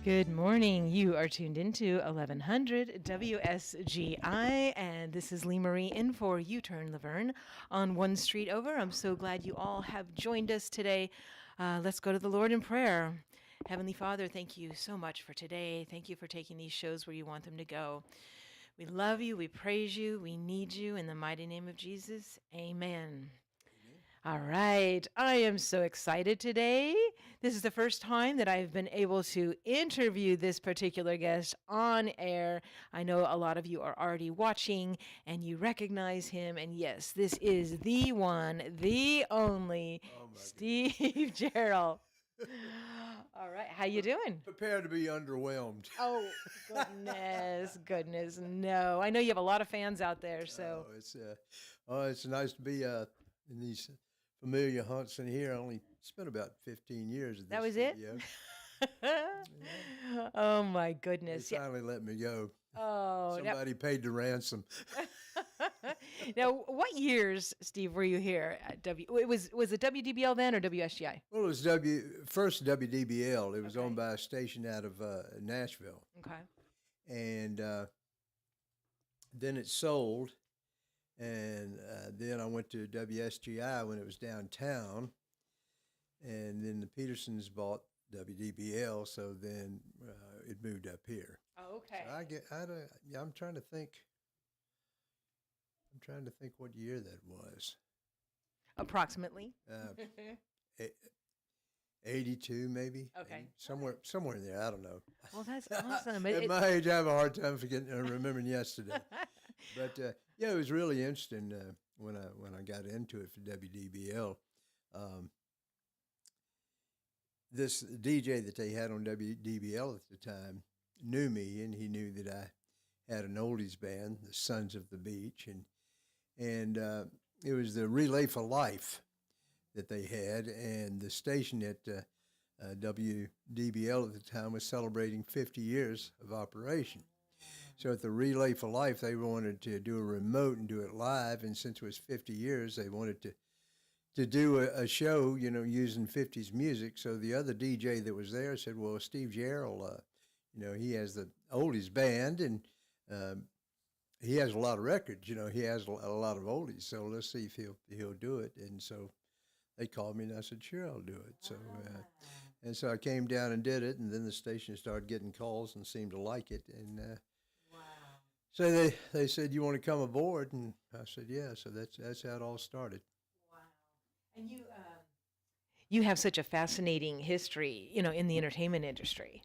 Good morning. You are tuned into 1100 WSGI, and this is Lee Marie in for U-Turn Laverne on One Street Over. I'm so glad you all have joined us today. Let's go to the Lord in prayer. Heavenly Father, thank you so much for today. Thank you for taking these shows where you want them to go. We love you, we praise you, we need you. In the mighty name of Jesus, amen. All right. I am so excited today. This is the first time that I've been able to interview this particular guest on air. I know a lot of you are already watching and you recognize him. And yes, this is the one, the only Steve Jarrell. All right. How you doing? Prepare to be underwhelmed. Oh, goodness. No, I know you have a lot of fans out there. So it's nice to be in these familiar haunts in here. I only spent about 15 years at this that was studio. It? Oh, my goodness. They finally let me go. Oh, Somebody paid the ransom. Now, what years, Steve, were you here at Was it WDBL then or WSGI? Well, it was first WDBL. It was owned by a station out of Nashville. Okay. And then it sold. And then I went to WSGI when it was downtown. And then the Petersons bought WDBL, so then it moved up here. Oh, okay. So I'm trying to think. I'm trying to think what year that was. Approximately. 82 maybe. Okay. Somewhere in there. I don't know. Well, that's awesome. At my age, I have a hard time remembering yesterday. But yeah, it was really interesting when I got into it for WDBL. This DJ that they had on WDBL at the time knew me, and he knew that I had an oldies band, the Sons of the Beach, and it was the Relay for Life that they had, and the station at WDBL at the time was celebrating 50 years of operation. So at the Relay for Life, they wanted to do a remote and do it live, and since it was 50 years, they wanted to do a show, using 50s music. So the other DJ that was there said, well, Steve Jarrell, he has the oldies band, and he has a lot of records. He has a lot of oldies. So let's see if he'll do it. And so they called me, and I said, sure, I'll do it. So and so I came down and did it, and then the station started getting calls and seemed to like it. And so they said, you want to come aboard? And I said, yeah. So that's how it all started. And you have such a fascinating history, in the entertainment industry.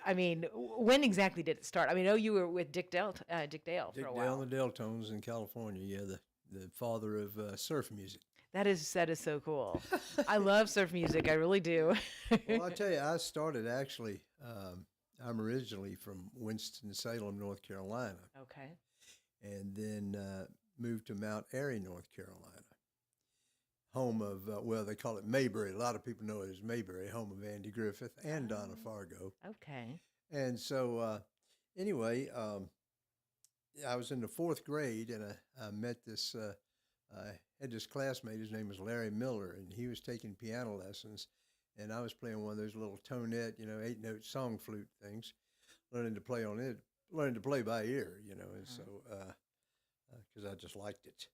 I mean, when exactly did it start? I mean, I know you were with Dick Dale for a while. Dick Dale and the Deltones in California, yeah, the father of surf music. That is so cool. I love surf music. I really do. Well, I'll tell you, I started actually, I'm originally from Winston-Salem, North Carolina. Okay. And then moved to Mount Airy, North Carolina. Home of, they call it Mayberry. A lot of people know it as Mayberry, home of Andy Griffith and Donna Fargo. Okay. And so, anyway, I was in the fourth grade, and I met this, I had this classmate. His name was Larry Miller, and he was taking piano lessons, and I was playing one of those little tonette, 8-note song flute things, learning to play on it, learning to play by ear, and so... because I just liked it.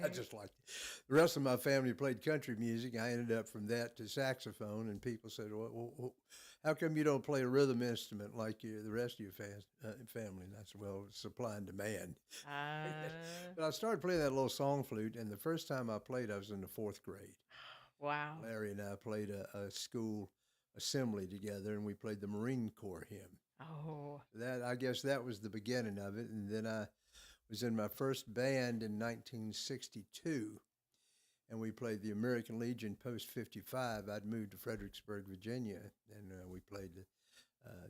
I just liked it. The rest of my family played country music. I ended up from that to saxophone, and people said, well, how come you don't play a rhythm instrument like the rest of your family? And I said, well, supply and demand. But I started playing that little song flute, and the first time I played, I was in the fourth grade. Wow. Larry and I played a school assembly together, and we played the Marine Corps hymn. Oh. I guess that was the beginning of it, and then I was in my first band in 1962, and we played the American Legion Post 55. I'd moved to Fredericksburg, Virginia, and we played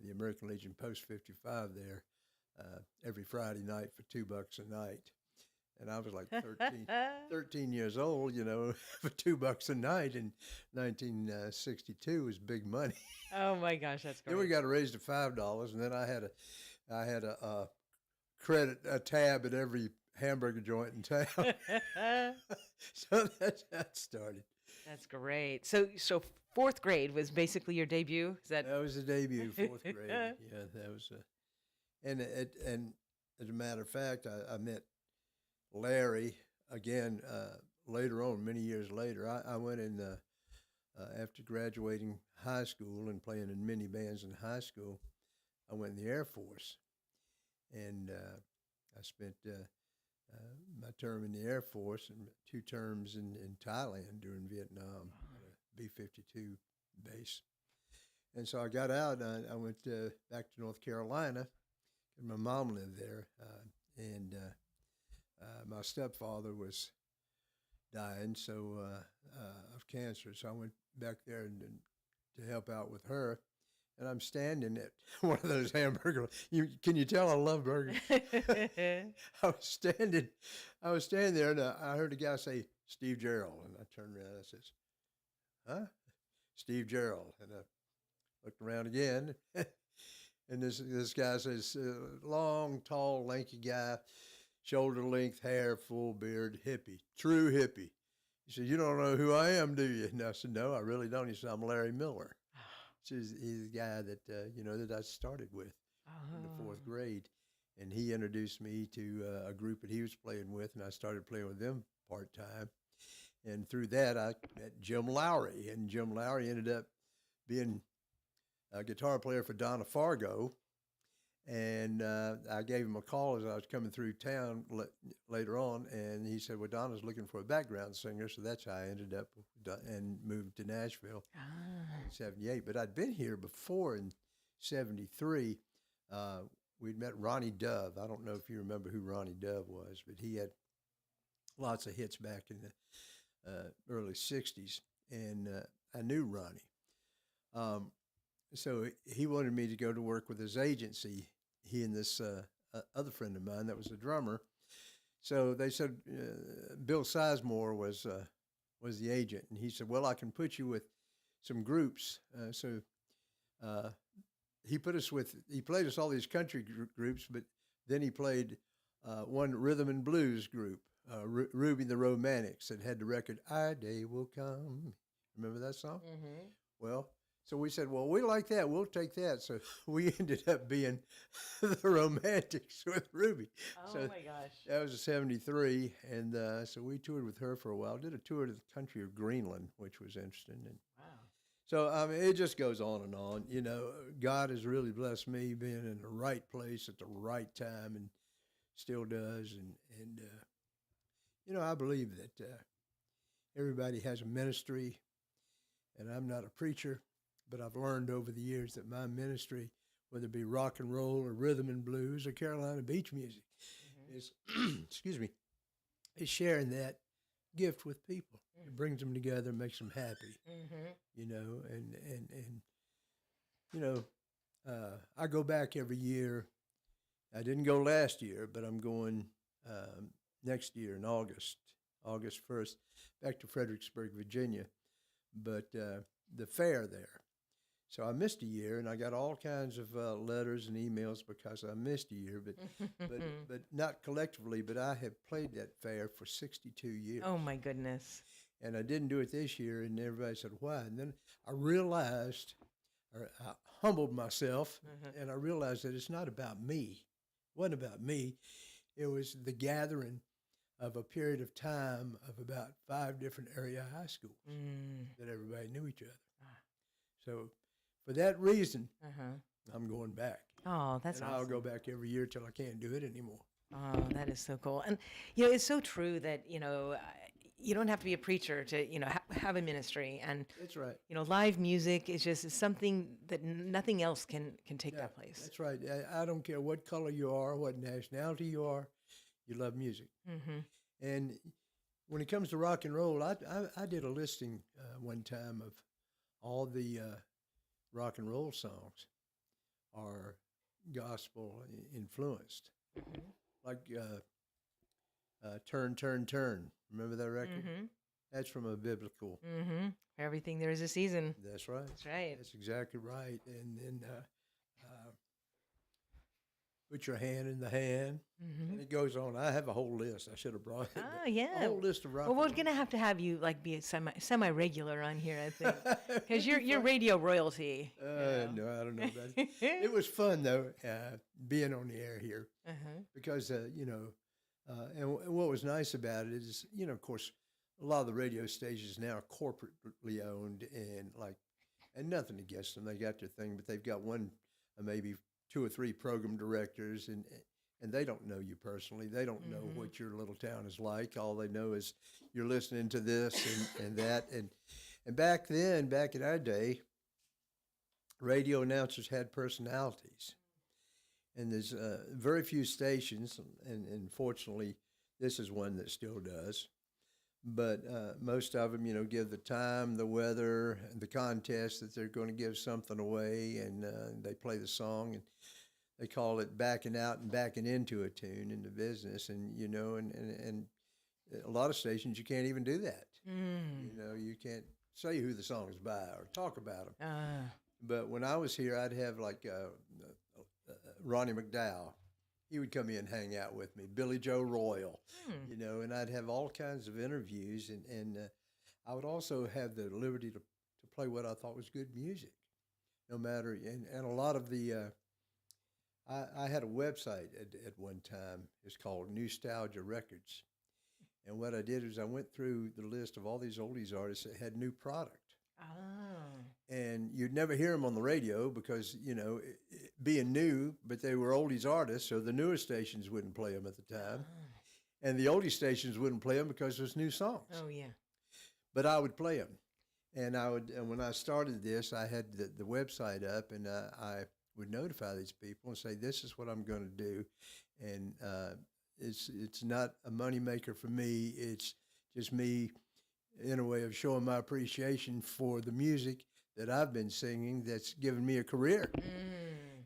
the American Legion Post 55 there every Friday night for $2 a night. And I was like 13 years old, for $2 a night in 1962 was big money. Oh my gosh, that's great. Then we got raised to $5, and then I had a credit a tab at every hamburger joint in town. So that's how it started. That's great. So fourth grade was basically your debut. Is that? That was the debut, fourth grade. Yeah, that was and as a matter of fact, I met Larry again later on, many years later. I went in after graduating high school and playing in many bands in high school. I went in the Air Force, and I spent my term in the Air Force and 2 terms in Thailand during Vietnam, at a B-52 base. And so I got out, and I went back to North Carolina, and my mom lived there, and my stepfather was dying of cancer, so I went back there and to help out with her. And I'm standing at one of those hamburger. Can you tell I love burgers? I was standing there, and I heard a guy say Steve Jarrell, and I turned around and I says, "Huh, Steve Jarrell?" And I looked around again, and this guy says, long, tall, lanky guy, shoulder length hair, full beard, hippie, true hippie. He said, "You don't know who I am, do you?" And I said, "No, I really don't." He said, "I'm Larry Miller." He's the guy that that I started with in the fourth grade, and he introduced me to a group that he was playing with, and I started playing with them part time. And through that, I met Jim Lowry, and Jim Lowry ended up being a guitar player for Donna Fargo. And I gave him a call as I was coming through town later on, and he said, "Well, Donna's looking for a background singer," so that's how I ended up and moved to Nashville in '78. But I'd been here before in '73. We'd met Ronnie Dove. I don't know if you remember who Ronnie Dove was, but he had lots of hits back in the early '60s, and I knew Ronnie. So he wanted me to go to work with his agency, he and this other friend of mine that was a drummer. So they said Bill Sizemore was the agent, and he said, "Well, I can put you with some groups." So he played us all these country groups, but then he played one rhythm and blues group, Ruby the Romantics, that had the record "Our Day Will Come." Remember that song? Mm-hmm. Well. So we said, "Well, we like that. We'll take that." So we ended up being the Romantics with Ruby. Oh, my gosh. That was '73, and so we toured with her for a while. Did a tour to the country of Greenland, which was interesting. And wow. So, I mean, it just goes on and on. God has really blessed me being in the right place at the right time, and still does. And I believe that everybody has a ministry, and I'm not a preacher. But I've learned over the years that my ministry, whether it be rock and roll or rhythm and blues or Carolina beach music, is, excuse me, is sharing that gift with people. It brings them together, makes them happy, I go back every year. I didn't go last year, but I'm going next year in August 1st, back to Fredericksburg, Virginia. But the fair there. So I missed a year, and I got all kinds of letters and emails because I missed a year, but not collectively. But I have played that fair for 62 years. Oh, my goodness. And I didn't do it this year, and everybody said, "Why?" And then I realized, or I humbled myself, and I realized that it's not about me. It wasn't about me. It was the gathering of a period of time of about 5 different area high schools that everybody knew each other. So for that reason, I'm going back. Oh, that's awesome. I'll go back every year till I can't do it anymore. Oh, that is so cool. And, it's so true that, you don't have to be a preacher to, have a ministry. And that's right. Live music is just something that nothing else can take that place. That's right. I don't care what color you are, what nationality you are, you love music. Mm-hmm. And when it comes to rock and roll, I did a listing one time of all the rock and roll songs are gospel influenced. Mm-hmm. Like Turn, Turn, Turn. Remember that record? Mm-hmm. That's from a biblical. Mm-hmm. For everything there is a season. That's right. That's right. That's exactly right. And then, put your hand in the hand. And it goes on. I have a whole list. I should have brought it. Oh, A yeah. whole list of rock. Well, we're gonna have you like be a semi regular on here, I think, because you're radio royalty. No, I don't know about it. It was fun though, being on the air here, because and what was nice about it is, of course, a lot of the radio stations now are corporately owned, and nothing against them. They got their thing, but they've got one, maybe two or three program directors, and they don't know you personally. They don't know what your little town is like. All they know is you're listening to this and that. And back then, back in our day, radio announcers had personalities. And there's very few stations, and fortunately, this is one that still does. But most of them, give the time, the weather, and the contest that they're going to give something away, and they play the song, and they call it backing out and backing into a tune in the business, and and a lot of stations you can't even do that. You can't say who the song is by or talk about them. But when I was here, I'd have like Ronnie McDowell. He would come in and hang out with me. Billy Joe Royal, and I'd have all kinds of interviews, and I would also have the liberty to play what I thought was good music, no matter. And a lot of the I had a website at one time. It's called Nostalgia Records. And what I did is I went through the list of all these oldies artists that had new product. And you'd never hear them on the radio because, being new, but they were oldies artists, so the newer stations wouldn't play them at the time. And the oldie stations wouldn't play them because there's new songs. Oh, yeah. But I would play them. And when I started this, I had the website up, and I would notify these people and say, this is what I'm going to do. And it's not a moneymaker for me. It's just me in a way of showing my appreciation for the music that I've been singing that's given me a career.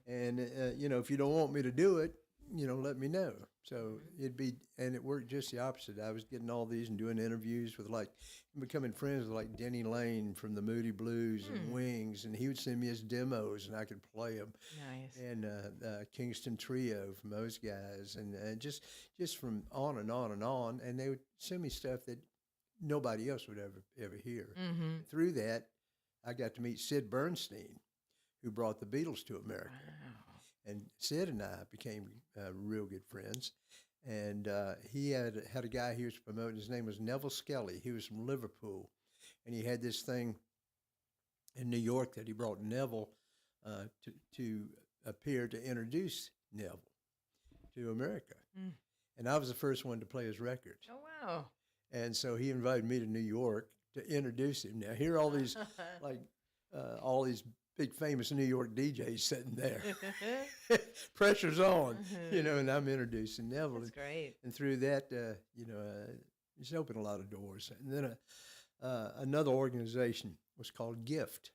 And, if you don't want me to do it, let me know. So it worked just the opposite. I was getting all these and doing interviews with becoming friends with like Denny Lane from the Moody Blues and Wings, and he would send me his demos and I could play them. Nice. And Kingston Trio from those guys, and just from on and on and on. And they would send me stuff that nobody else would ever hear. Through that, I got to meet Sid Bernstein, who brought the Beatles to America. Wow. And Sid and I became real good friends. And he had a guy he was promoting. His name was Neville Skelly. He was from Liverpool. And he had this thing in New York that he brought Neville to appear to introduce Neville to America. And I was the first one to play his record. Oh, wow. And so he invited me to New York to introduce him. Now, here are all these, all these big famous New York DJs sitting there. Pressure's on, and I'm introducing Neville. That's great. And through that, it's opened a lot of doors. And then another organization was called GIFT.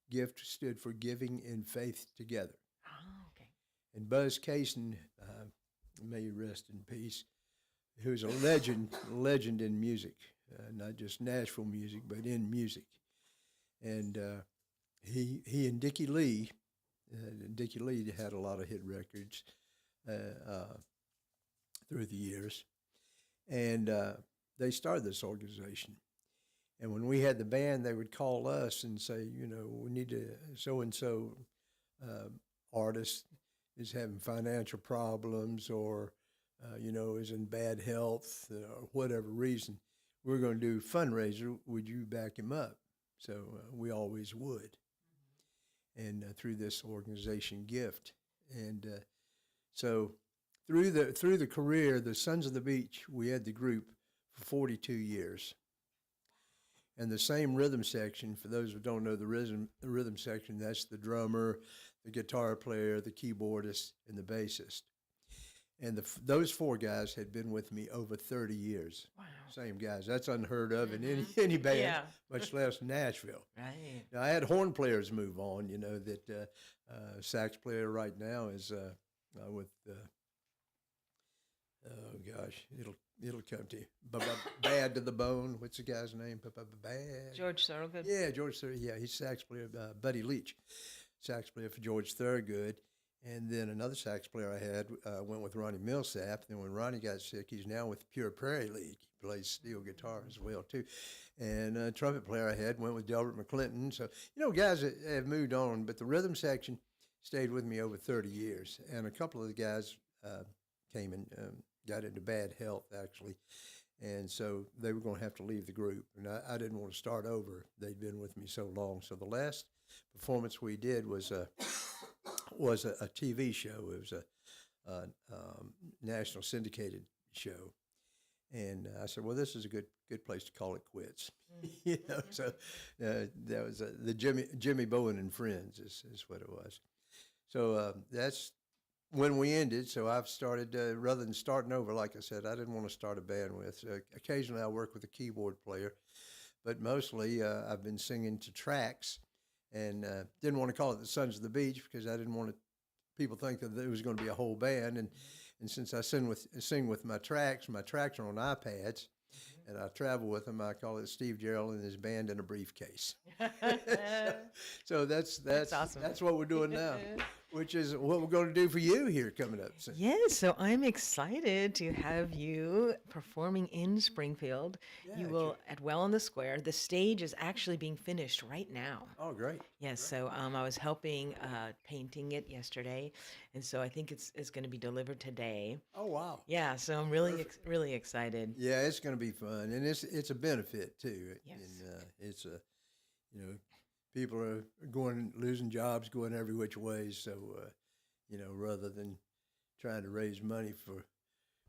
GIFT stood for Giving in Faith Together. Oh, okay. And Buzz Cason, may he rest in peace, who's a legend in music, not just Nashville music, but in music. And he and Dickie Lee had a lot of hit records through the years. And they started this organization. And when we had the band, they would call us and say, we need to, so-and-so artist is having financial problems or, is in bad health or whatever reason. We're going to do a fundraiser. Would you back him up? So we always would. And through this organization, GIFT. And so through the career, the Sons of the Beach, we had the group for 42 years. And the same rhythm section, for those who don't know the rhythm section, that's the drummer, the guitar player, the keyboardist, and the bassist. And those four guys had been with me over 30 years. Wow. Same guys. That's unheard of in any band, much less Nashville. Right. Now, I had horn players move on, that sax player right now is with, oh gosh, it'll come to you. Bad to the Bone. What's the guy's name? Bad. George Thorogood. Yeah, George Thorogood. Yeah, he's sax player. Buddy Leach, sax player for George Thorogood. And then another sax player I had went with Ronnie Millsap. Then when Ronnie got sick, he's now with the Pure Prairie League. He plays steel guitar as well too. And a trumpet player I had went with Delbert McClinton. So guys that have moved on, but the rhythm section stayed with me over 30 years. And a couple of the guys came and got into bad health actually, and so they were going to have to leave the group. And I didn't want to start over. They'd been with me so long. So the last performance we did was a TV show. It was a national syndicated show, and I said, "Well, this is a good place to call it quits." So that was the Jimmy Bowen and Friends is what it was. So that's when we ended. So I've started rather than starting over. Like I said, I didn't want to start a band with. Occasionally, I work with a keyboard player, but mostly I've been singing to tracks. And didn't want to call it the Sons of the Beach because I didn't want people think that there was going to be a whole band. And since I sing with my tracks are on iPads, and I travel with them. I call it Steve Jarrell and his band in a briefcase. So that's awesome. That's what we're doing now, which is what we're going to do for you here coming up soon. Yes, so I'm excited to have you performing in Springfield. You will at Well on the Square. The stage is actually being finished right now. Oh, great. Yes, so I was helping painting it yesterday, and so I think it's going to be delivered today. Oh, wow. Yeah, so I'm really really excited. Yeah, it's going to be fun, and it's a benefit too. Yes. And it's a people are losing jobs, going every which way. So rather than trying to raise money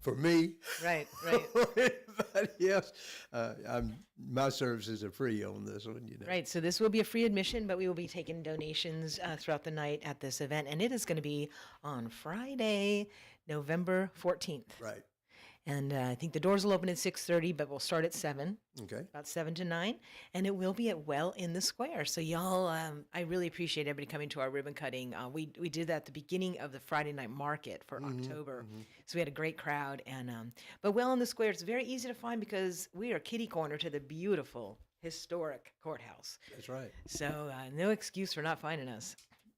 for me, right, or anybody else, my services are free on this one. Right. So this will be a free admission, but we will be taking donations throughout the night at this event, and it is going to be on Friday, November 14th. Right. And I think the doors will open at 6:30, but we'll start at 7. Okay. About 7 to 9. And it will be at Well in the Square. So y'all, I really appreciate everybody coming to our ribbon cutting. We did that at the beginning of the Friday night market for October. Mm-hmm. So we had a great crowd. And but Well in the Square, it's very easy to find because we are kitty corner to the beautiful historic courthouse. That's right. So no excuse for not finding us.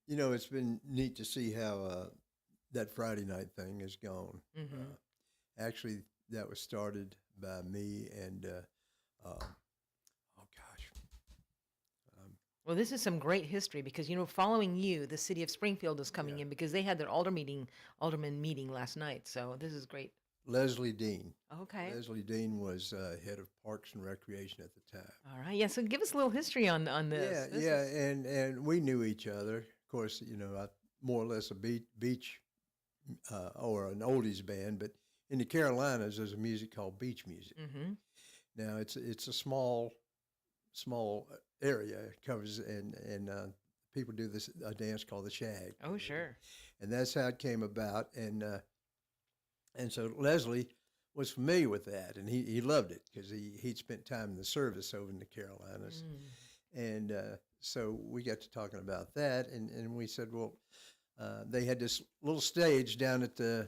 It's been neat to see how that Friday night thing has gone. Mm-hmm. Actually, that was started by me and, well, this is some great history because, following you, the city of Springfield is coming in because they had their alderman meeting last night. So this is great. Leslie Dean. Okay. Leslie Dean was head of Parks and Recreation at the time. All right. Yeah. So give us a little history on this. And we knew each other. Of course, I more or less a beach or an oldies band, but in the Carolinas, there's a music called beach music. Mm-hmm. Now it's a small area. It covers and people do a dance called the shag. Oh, sure. And that's how it came about. And so Leslie was familiar with that, and he loved it because he'd spent time in the service over in the Carolinas. And so we got to talking about that, and we said, well, they had this little stage down at the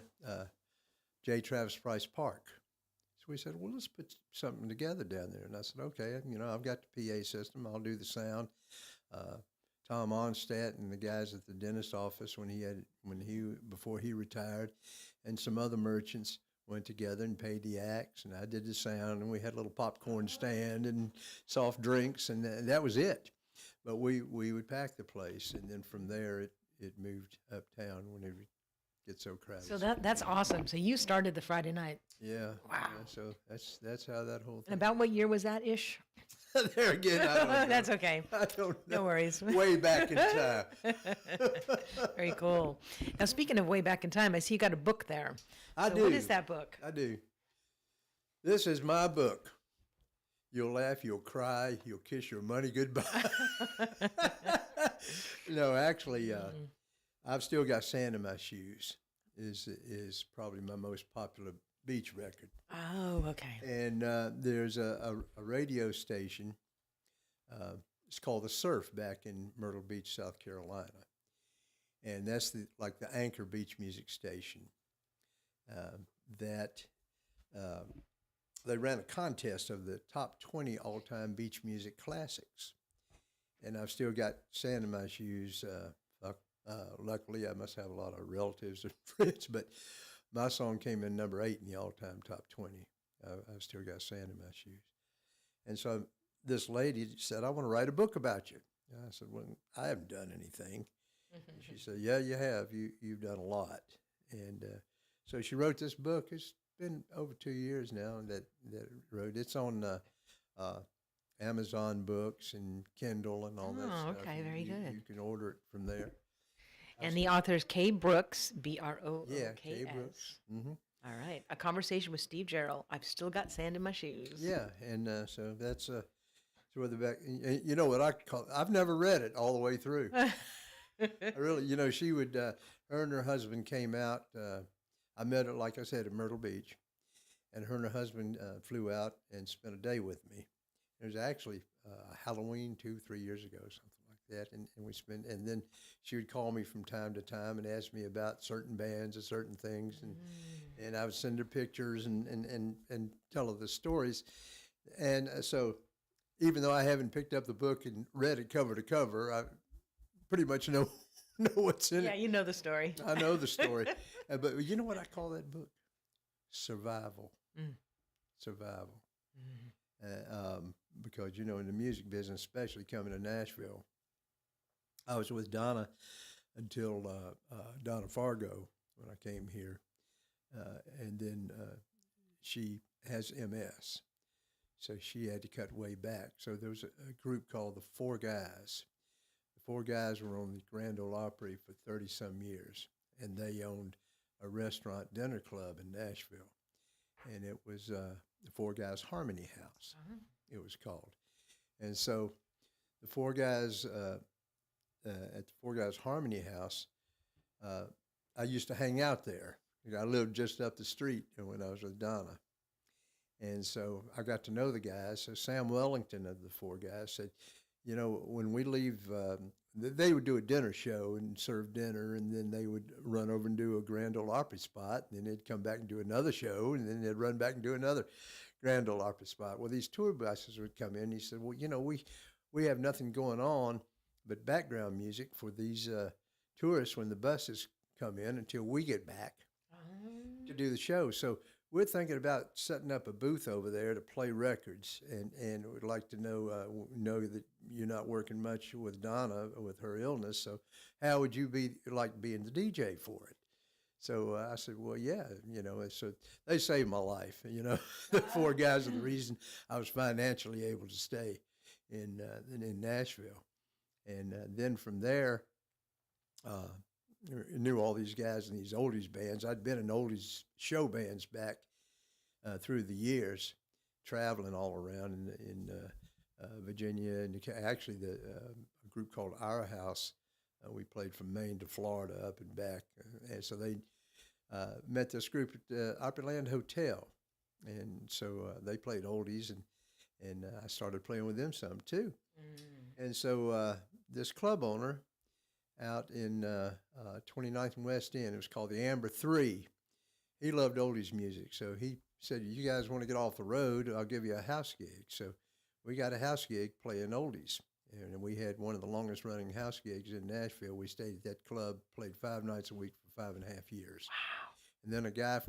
J. Travis Price Park. So we said, well, let's put something together down there. And I said, okay, I've got the PA system. I'll do the sound. Tom Onstadt and the guys at the dentist office before he retired, and some other merchants went together and paid the acts, and I did the sound, and we had a little popcorn stand and soft drinks, and that was it. But we would pack the place, and then from there it moved uptown whenever it gets so crowded. So that's awesome. So you started the Friday night. Yeah. Wow. Yeah, so that's how that whole thing. And about what year was that ish? There again, I don't know. That's okay. I don't know. No worries. Way back in time. Very cool. Now, speaking of way back in time, I see you got a book there. I do. What is that book? I do. This is my book. You'll laugh, you'll cry, you'll kiss your money goodbye. No, actually, I've still got Sand in My Shoes is probably my most popular beach record. Oh, okay. And there's a radio station. It's called The Surf back in Myrtle Beach, South Carolina. And that's the anchor beach music station. They ran a contest of the top 20 all-time beach music classics. And I've still got Sand in My Shoes. Luckily, I must have a lot of relatives and friends, but my song came in number 8 in the all-time top 20. I've still got sand in my shoes. And so this lady said, I want to write a book about you. And I said, well, I haven't done anything. And she said, yeah, you have. You've done a lot. And so she wrote this book. It's been over 2 years now that it wrote. It's on Amazon Books and Kindle and all that Oh, stuff. okay, very good. You can order it from there. And the author is Kay Brooks, Brooks. Yeah, Kay Brooks. Mm-hmm. All right. A conversation with Steve Jarrell. I've still got sand in my shoes. Yeah, and so that's so where the back. You know what I call? I've never read it all the way through. I really, she would. Her and her husband came out. I met her, like I said, at Myrtle Beach, and her and her husband flew out and spent a day with me. It was actually Halloween 2-3 years ago, something like that, and we spent. And then she would call me from time to time and ask me about certain bands and certain things, and I would send her pictures and tell her the stories. And so, even though I haven't picked up the book and read it cover to cover, I pretty much know what's in it. Yeah, you know the story. I know the story. But you know what I call that book? Survival. Survival. Because, in the music business, especially coming to Nashville, I was with Donna until Donna Fargo when I came here. And then she has MS. So she had to cut way back. So there was a group called the Four Guys. The Four Guys were on the Grand Ole Opry for 30-some years, and they owned a restaurant dinner club in Nashville. And it was the Four Guys Harmony House, it was called. And so the Four Guys, at the Four Guys Harmony House, I used to hang out there. I lived just up the street when I was with Donna. And so I got to know the guys. So Sam Wellington of the Four Guys said, when we leave, they would do a dinner show and serve dinner, and then they would run over and do a Grand Ole Opry spot, and then they'd come back and do another show, and then they'd run back and do another Grand Ole Opry spot. Well, these tour buses would come in. He said, well, we have nothing going on but background music for these tourists when the buses come in until we get back to do the show. So we're thinking about setting up a booth over there to play records, and would like to know that you're not working much with Donna with her illness. So how would you like being the DJ for it? So I said, well, yeah, so they saved my life. The Four Guys are the reason I was financially able to stay in Nashville. And then from there, knew all these guys in these oldies bands. I'd been in oldies show bands back through the years, traveling all around in Virginia, and actually a group called Our House. We played from Maine to Florida, up and back, and so they met this group at the Opryland Hotel, and so they played oldies, and I started playing with them some too. And so this club owner out in 29th and West End, it was called the Amber 3. He loved oldies music, so he said, you guys want to get off the road, I'll give you a house gig. So we got a house gig playing oldies, and we had one of the longest running house gigs in Nashville. We stayed at that club, played 5 nights a week for 5.5 years. Wow. And then a guy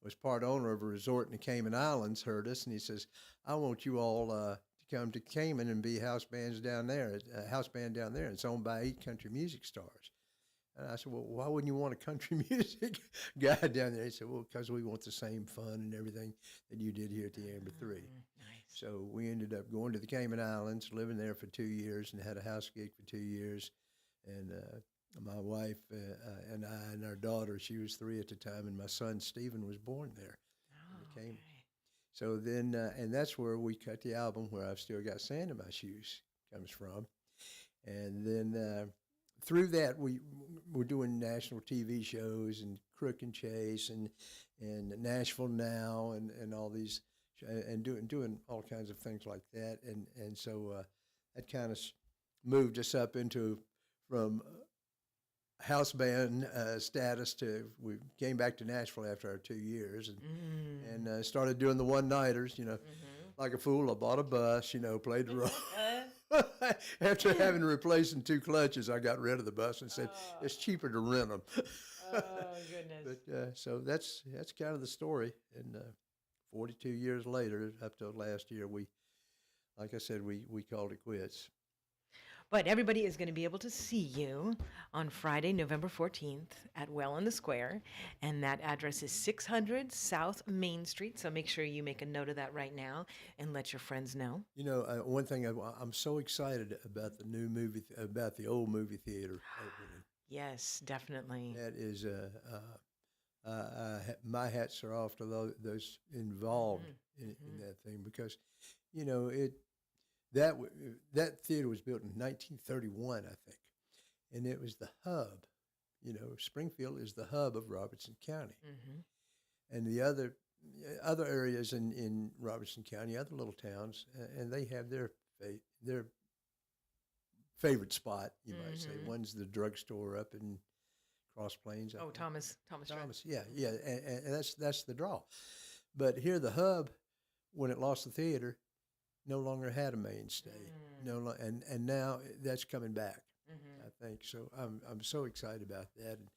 was part owner of a resort in the Cayman Islands heard us, and he says, I want you all to come to Cayman and be house band down there. It's owned by 8 country music stars. And I said, well, why wouldn't you want a country music guy down there? He said, well, because we want the same fun and everything that you did here at the Amber 3. Nice. So we ended up going to the Cayman Islands, living there for 2 years, and had a house gig for 2 years. And my wife and I and our daughter, she was 3 at the time, and my son Stephen was born there. Oh, okay. So then, and that's where we cut the album where I've Still Got Sand in My Shoes comes from. And then through that, we were doing national TV shows and Crook and Chase and Nashville Now and all these, and doing all kinds of things like that. And so that kind of moved us up from house band status to, we came back to Nashville after our 2 years and started doing the one-nighters, like a fool. I bought a bus, played the role. After having replacing 2 clutches, I got rid of the bus and said Oh, it's cheaper to rent them. oh goodness. But so that's kind of the story. And 42 years later, up till last year, like I said, we called it quits. But everybody is going to be able to see you on Friday, November 14th at Well on the Square. And that address is 600 South Main Street. So make sure you make a note of that right now and let your friends know. You know, one thing I'm so excited about the new about the old movie theater opening. Yes, definitely. That is, my hats are off to those involved in that thing because, you know, that theater was built in 1931, I think, and it was the hub. You know, Springfield is the hub of Robertson County, and the other areas in Robertson County, other little towns, and they have their favorite spot. You might say one's the drugstore up in Cross Plains. Oh, Thomas Drug. Yeah, and that's the draw. But here, the hub, when it lost the theater, no longer had a mainstay. And now that's coming back. I think so. I'm so excited about that. And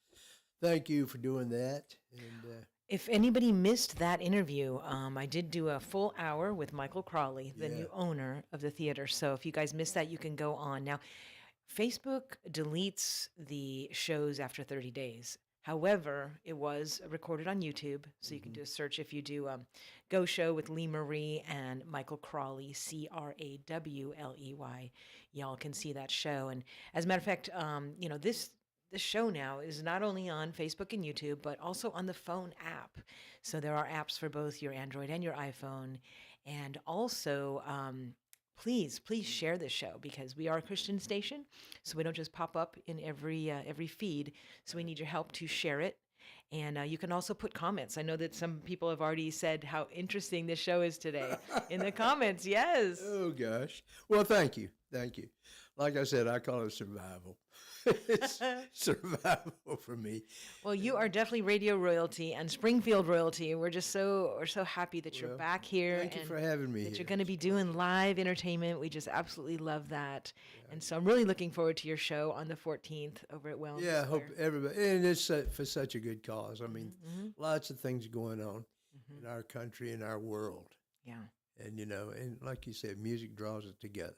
thank you for doing that. And If anybody missed that interview, I did do a full hour with Michael Crawley, the new owner of the theater. So if you guys missed that, you can go on. Now, Facebook deletes the shows after 30 days. However, it was recorded on YouTube, so you can do a search if you do Go Show with Lee Marie and Michael Crawley, Crawley. Y'all can see that show. And as a matter of fact, you know, this show now is not only on Facebook and YouTube, but also on the phone app. So there are apps for both your Android and your iPhone. And also, please share this show because we are a Christian station, so we don't just pop up in every feed. So we need your help to share it. And you can also put comments. I know that some people have already said how interesting this show is today in the comments. Yes. oh gosh. Well, thank you. Like I said, I call it survival. It's survival for me. Well, you are definitely radio royalty and Springfield royalty. We're so happy that you're back here. Thank you for having me. That you're going to be doing live entertainment. We just absolutely love that. Yeah. And so I'm really looking forward to your show on the 14th over at Well. Yeah, I hope everybody, and it's for such a good cause. I mean, lots of things going on in our country and our world. Yeah. And, you know, and like you said, music draws it together.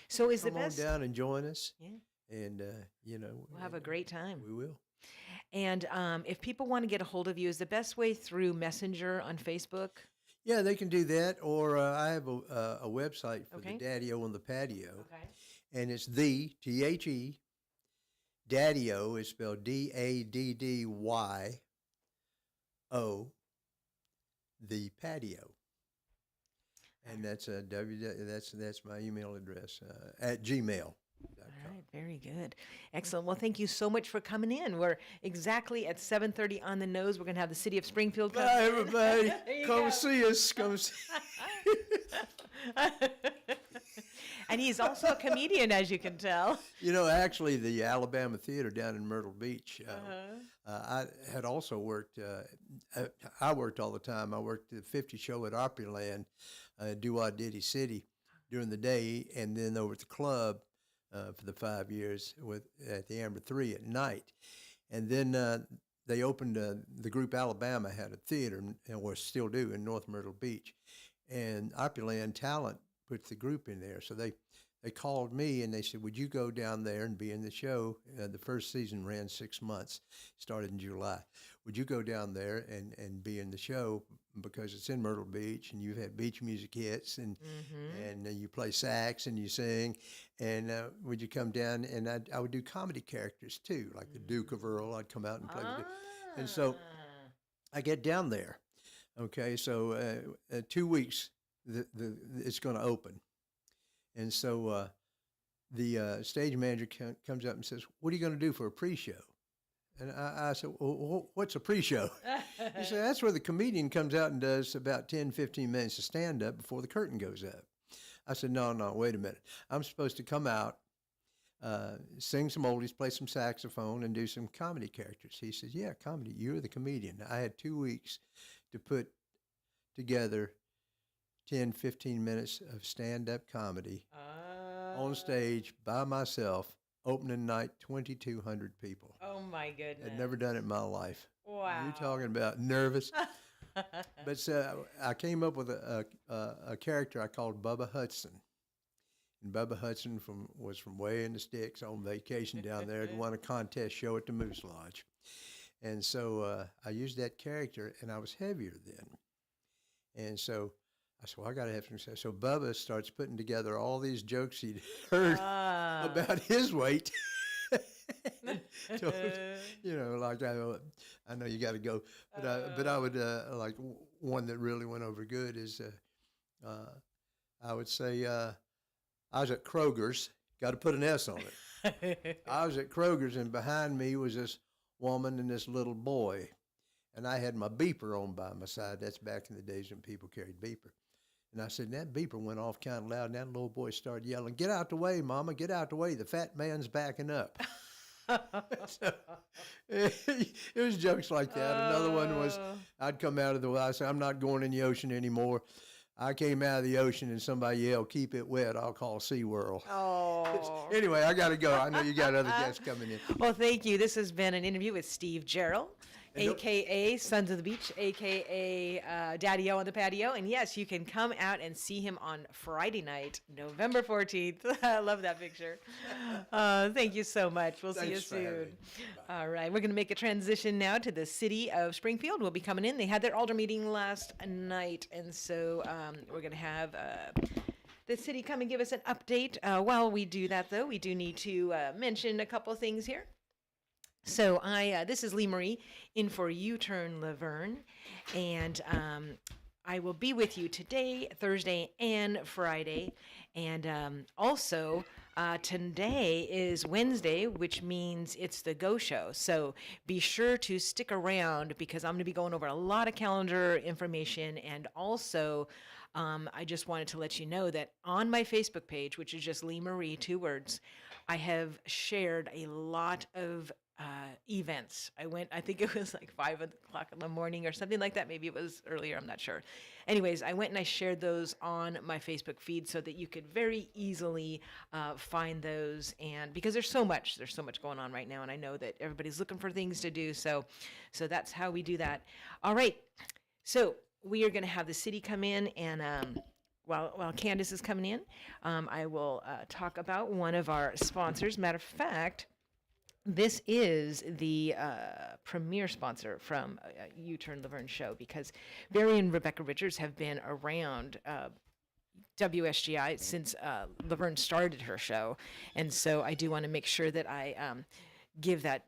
So is Come the best. on down and join us. Yeah. And, you know, We'll have a great time. We will. And if people want to get a hold of you, is the best way through Messenger on Facebook? Yeah, they can do that. Or I have a website for the Daddy-O on the Patio. Okay. And it's THE, Daddy-O is spelled DADDYO, the Patio. And that's that's my email address at gmail.com. All right, very good. Excellent. Well, thank you so much for coming in. We're exactly at 7:30 on the nose. We're going to have the city of Springfield come. Bye, everybody. Come see us. Come see. And he's also a comedian, as you can tell. You know, actually, the Alabama Theater down in Myrtle Beach, I had also worked, I worked all the time. I worked the 50 show at Opryland, Diddy City during the day, and then over at the club for the 5 years at the Amber 3 at night. And then they opened, the group Alabama had a theater, or still do, in North Myrtle Beach. And Opryland Talent put the group in there. So they called me and they said, would you go down there and be in the show? The first season ran 6 months, started in July. Would you go down there and be in the show because it's in Myrtle Beach and you've had beach music hits and you play sax and you sing. And would you come down? And I would do comedy characters too, like the Duke of Earl. I'd come out and play the Duke. And so I get down there. Okay, so 2 weeks, it's going to open. And so the stage manager comes up and says, what are you going to do for a pre-show? And I said, well, what's a pre-show? He said, that's where the comedian comes out and does about 10, 15 minutes of stand-up before the curtain goes up. I said, no, wait a minute. I'm supposed to come out, sing some oldies, play some saxophone, and do some comedy characters. He says, yeah, comedy, you're the comedian. I had 2 weeks to put together 10, 15 minutes of stand-up comedy on stage by myself, opening night, 2,200 people. Oh my goodness. I'd never done it in my life. Wow. You're talking about nervous. But so I came up with a character I called Bubba Hudson. And Bubba Hudson was from way in the sticks on vacation down there and won a contest show at the Moose Lodge. And so I used that character, and I was heavier then. And so I said, well, I got to have some success. So Bubba starts putting together all these jokes he'd heard about his weight. So, like I know you got to go, but I would like one that really went over good is I would say I was at Kroger's. Got to put an S on it. I was at Kroger's, and behind me was this woman and this little boy, and I had my beeper on by my side. That's back in the days when people carried beeper. And I said, and that beeper went off kind of loud, and that little boy started yelling, "Get out the way, Mama, get out the way. The fat man's backing up." So, it was jokes like that. Another one was, I'd come out of the well, I said, I'm not going in the ocean anymore. I came out of the ocean and somebody yelled, "Keep it wet, I'll call SeaWorld." Oh. Anyway, I got to go. I know you got other guests coming in. Well, thank you. This has been an interview with Steve Jarrell, a.k.a. Sons of the Beach, a.k.a. Daddy-O on the Patio. And yes, you can come out and see him on Friday night, November 14th. I love that picture. Thank you so much. We'll see you soon. All right. We're going to make a transition now to the city of Springfield. We'll be coming in. They had their alder meeting last night. And so we're going to have the city come and give us an update. While we do that, though, we do need to mention a couple things here. So this is Lee Marie in for U-Turn Laverne, and I will be with you today, Thursday, and Friday. And also, today is Wednesday, which means it's the Go Show. So be sure to stick around because I'm going to be going over a lot of calendar information. And also, I just wanted to let you know that on my Facebook page, which is just Lee Marie, 2 words, I have shared a lot of events. I think it was like 5 o'clock in the morning or something like that. Maybe it was earlier, I'm not sure. Anyways, I went and I shared those on my Facebook feed so that you could very easily find those. And because there's so much going on right now, and I know that everybody's looking for things to do. So that's how we do that. All right. So we are going to have the city come in, and while Candace is coming in, I will talk about one of our sponsors. Matter of fact, this is the premier sponsor from U-Turn Laverne show because Barry and Rebecca Richards have been around WSGI since Laverne started her show. And so I do want to make sure that I give that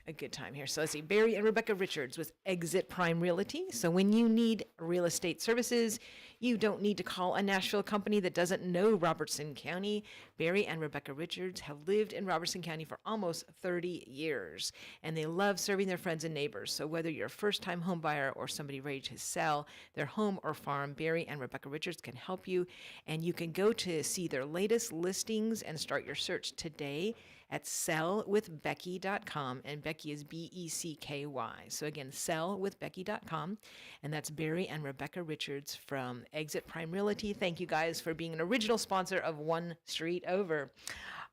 a good time here. So let's see, Barry and Rebecca Richards with Exit Prime Realty. So when you need real estate services, you don't need to call a Nashville company that doesn't know Robertson County. Barry and Rebecca Richards have lived in Robertson County for almost 30 years, and they love serving their friends and neighbors. So whether you're a first-time home buyer or somebody ready to sell their home or farm, Barry and Rebecca Richards can help you, and you can go to see their latest listings and start your search today at sellwithbecky.com, and Becky is Becky. So again, sellwithbecky.com, and that's Barry and Rebecca Richards from Exit Prime Realty. Thank you guys for being an original sponsor of One Street Over.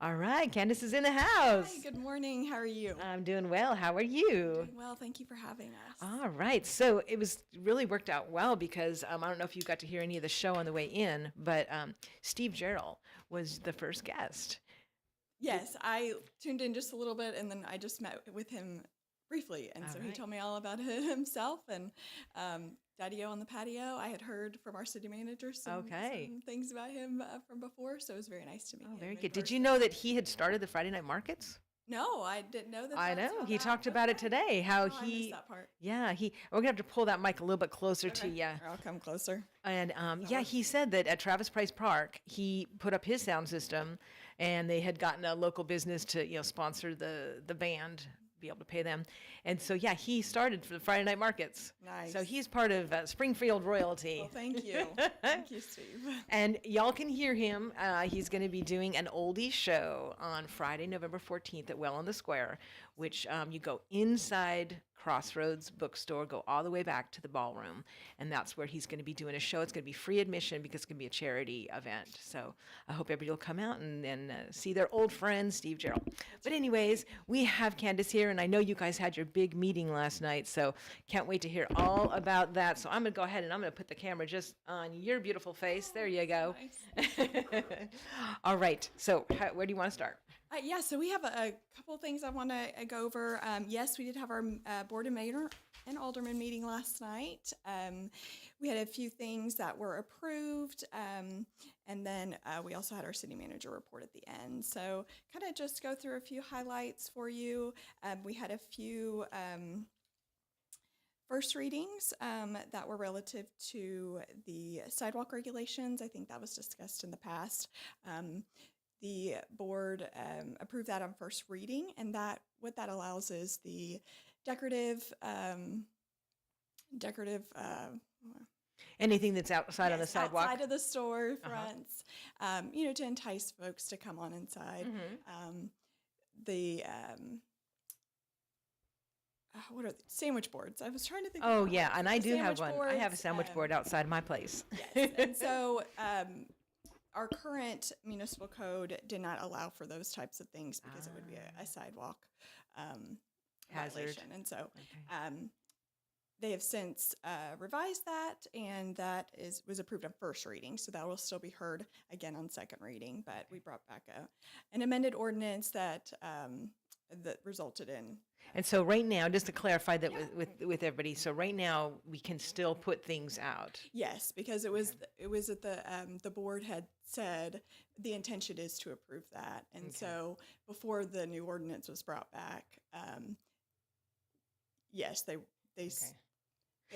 All right, Candace is in the house. Hi, good morning. How are you? I'm doing well. How are you? Doing well. Thank you for having us. All right. So it was really worked out well because I don't know if you got to hear any of the show on the way in, but Steve Jarrell was the first guest. Yes, I tuned in just a little bit, and then I just met with him briefly, and so he told me all about himself and Daddy-O on the Patio. I had heard from our city manager some things about him from before, so it was very nice to meet him. Very good. Did you know that he had started the Friday night markets? No, I didn't know that. I know. He talked about it today. How I he. missed that part. Yeah, we're gonna have to pull that mic a little bit closer to you. I'll come closer. And he said that at Travis Price Park, he put up his sound system, and they had gotten a local business to sponsor the band, be able to pay them, and so he started for the Friday night markets. Nice. So he's part of Springfield royalty. Well, thank you. Thank you, Steve. And y'all can hear him. He's going to be doing an oldies show on Friday, November 14th at Well on the Square, which you go inside Crossroads Bookstore. Go all the way back to the ballroom, and that's where he's going to be doing a show. It's going to be free admission because it's going to be a charity event. So I hope everybody will come out and see their old friend, Steve Jarrell. But anyways, we have Candace here, and I know you guys had your big meeting last night, so can't wait to hear all about that. So I'm going to go ahead and I'm going to put the camera just on your beautiful face. There you go. Nice. All right. So where do you want to start? Yeah, so we have a couple of things I want to go over. Yes, we did have our board and mayor and alderman meeting last night. We had a few things that were approved, and then we also had our city manager report at the end. So kind of just go through a few highlights for you. We had a few first readings that were relative to the sidewalk regulations. I think that was discussed in the past. The board approved that on first reading, and what that allows is the decorative anything that's outside on the sidewalk, outside of the store fronts, to entice folks to come on inside. What are the sandwich boards? I was trying to think. Oh yeah, and I do have one. Boards, I have a sandwich board outside my place. Yes, and so. Our current municipal code did not allow for those types of things because it would be a sidewalk Hazard. violation. And so they have since revised that, and that was approved on first reading. So that will still be heard again on second reading. But we brought back an amended ordinance that resulted in. And so right now, just to clarify that with everybody, so right now we can still put things out. Yes, because it was at the board had said the intention is to approve that, and so before the new ordinance was brought back, yes, they.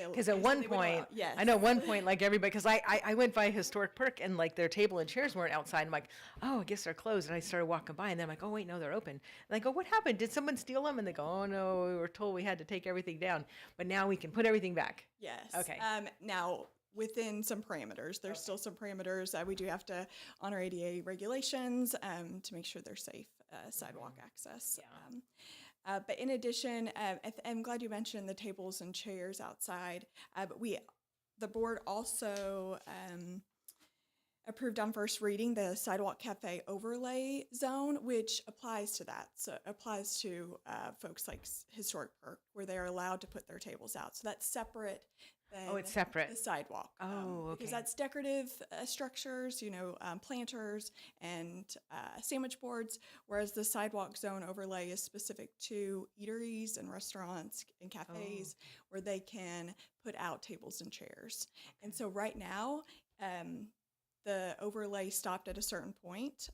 Because at one point, yes. I know at one point, like everybody, because I went by Historic Park and like their table and chairs weren't outside. I'm like, oh, I guess they're closed. And I started walking by and then I'm like, oh, wait, no, they're open. And I go, what happened? Did someone steal them? And they go, oh, no, we were told we had to take everything down. But now we can put everything back. Yes. Okay. Now, within some parameters, there's still some parameters. We do have to honor ADA regulations to make sure they're safe sidewalk access. Yeah. But in addition, I'm glad you mentioned the tables and chairs outside. But the board also approved on first reading the sidewalk cafe overlay zone, which applies to that. So it applies to folks like Historic Park, where they're allowed to put their tables out. So that's separate. It's separate. The sidewalk. Okay. Because that's decorative structures, planters and sandwich boards, whereas the sidewalk zone overlay is specific to eateries and restaurants and cafes where they can put out tables and chairs. And so right now, the overlay stopped at a certain point.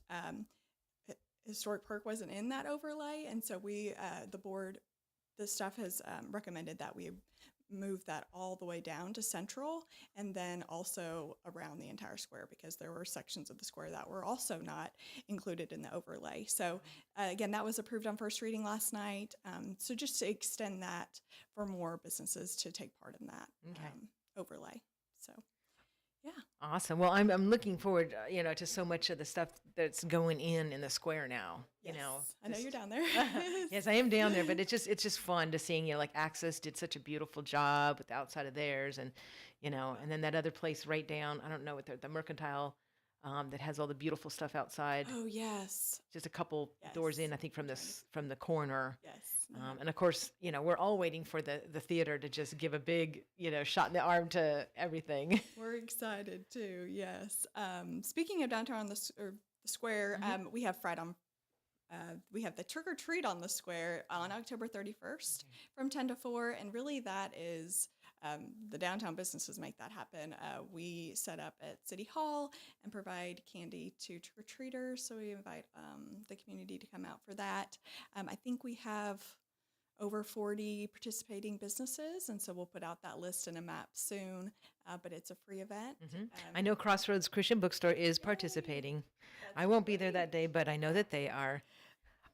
Historic Park wasn't in that overlay, and so the staff has recommended that we move that all the way down to Central and then also around the entire square, because there were sections of the square that were also not included in the overlay. So again, that was approved on first reading last night. So just to extend that for more businesses to take part in that overlay. So yeah. Awesome. Well, I'm looking forward, to so much of the stuff that's going in the square now. Yes. I know you're down there. Yes, I am down there, but it's just fun to seeing, like Access did such a beautiful job with the outside of theirs, and and then that other place right down, I don't know what the Mercantile, that has all the beautiful stuff outside. Oh yes. Just a couple doors in, I think, from the corner. Yes. And of course, we're all waiting for the theater to just give a big, shot in the arm to everything. We're excited too. Yes. Speaking of downtown on the square, we have we have the trick or treat on the square on October 31st from 10 to 4, and really that is the downtown businesses make that happen. We set up at City Hall and provide candy to trick-or-treaters, so we invite the community to come out for that. I think we have over 40 participating businesses, and so we'll put out that list and a map soon, but it's a free event. I know Crossroads Christian Bookstore is participating. I won't be there that day, but I know that they are.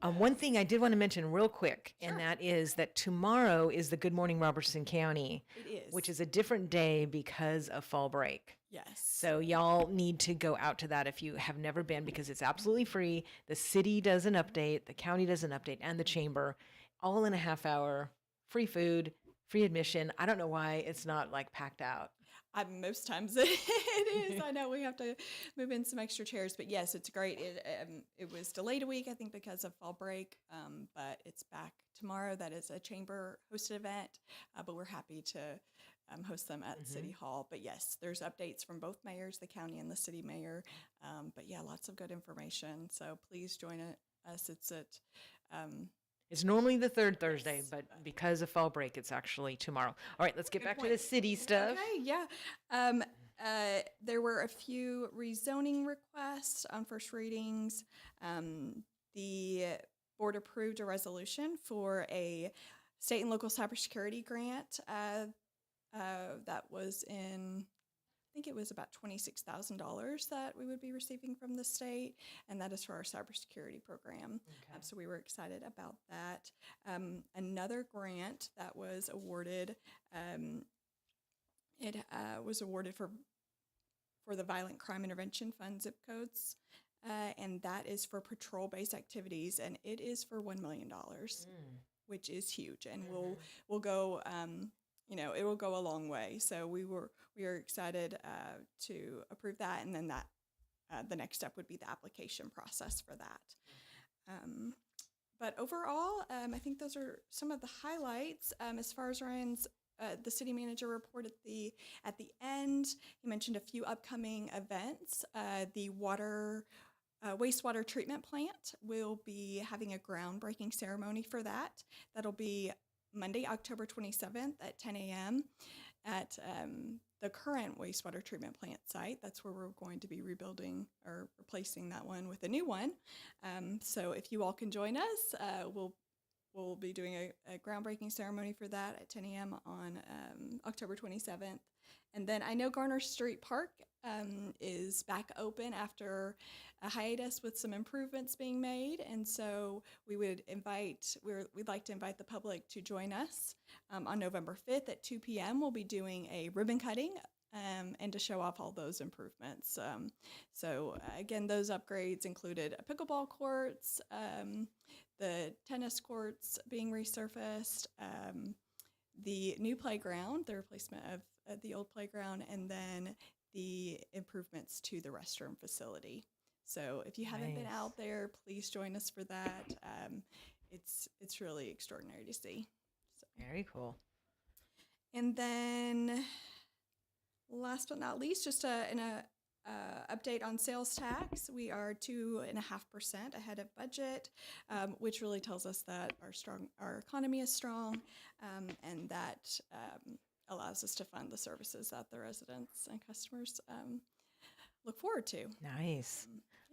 One thing I did want to mention real quick, and that is that tomorrow is the Good Morning Robertson County, which is a different day because of fall break. Yes. So y'all need to go out to that if you have never been, because it's absolutely free. The city does an update, the county does an update, and the chamber, all in a half hour free food, free admission. I don't know why it's not like packed out. Most times it is. I know we have to move in some extra chairs, but yes, it's great. It was delayed a week, I think, because of fall break, but it's back tomorrow. That is a chamber hosted event, but we're happy to host them at City Hall. But yes, there's updates from both mayors, the county and the city mayor. But yeah, lots of good information. So please join us. It's normally the third Thursday, but because of fall break, it's actually tomorrow. All right, let's get back to the city stuff. Okay, yeah. There were a few rezoning requests on first readings. The board approved a resolution for a state and local cybersecurity grant that was I think it was about $26,000 that we would be receiving from the state, and that is for our cybersecurity program. Okay. So we were excited about that. Another grant that was awarded, it was awarded for the Violent Crime Intervention Fund zip codes, and that is for patrol-based activities, and it is for $1 million, which is huge, and we'll go. It will go a long way. So we are excited to approve that, and then that the next step would be the application process for that. But overall, I think those are some of the highlights. As far as Ryan's, the city manager report at the end, he mentioned a few upcoming events. The wastewater treatment plant will be having a groundbreaking ceremony for that. That'll be Monday, October 27th at 10 a.m. at the current wastewater treatment plant site. That's where we're going to be rebuilding or replacing that one with a new one. So if you all can join us, we'll be doing a groundbreaking ceremony for that at 10 a.m. on October 27th. And then I know Garner Street Park is back open after a hiatus with some improvements being made, and so we'd like to invite the public to join us on November 5th at 2 p.m. We'll be doing a ribbon cutting and to show off all those improvements. Again, those upgrades included pickleball courts, the tennis courts being resurfaced, the new playground, the replacement of the old playground, and then the improvements to the restroom facility. So if you haven't been out there, please join us for that. It's really extraordinary to see. So. Very cool. And then last but not least, just an update on sales tax. We are 2.5% ahead of budget, which really tells us that our economy is strong, and that allows us to fund the services that the residents and customers look forward to. Nice.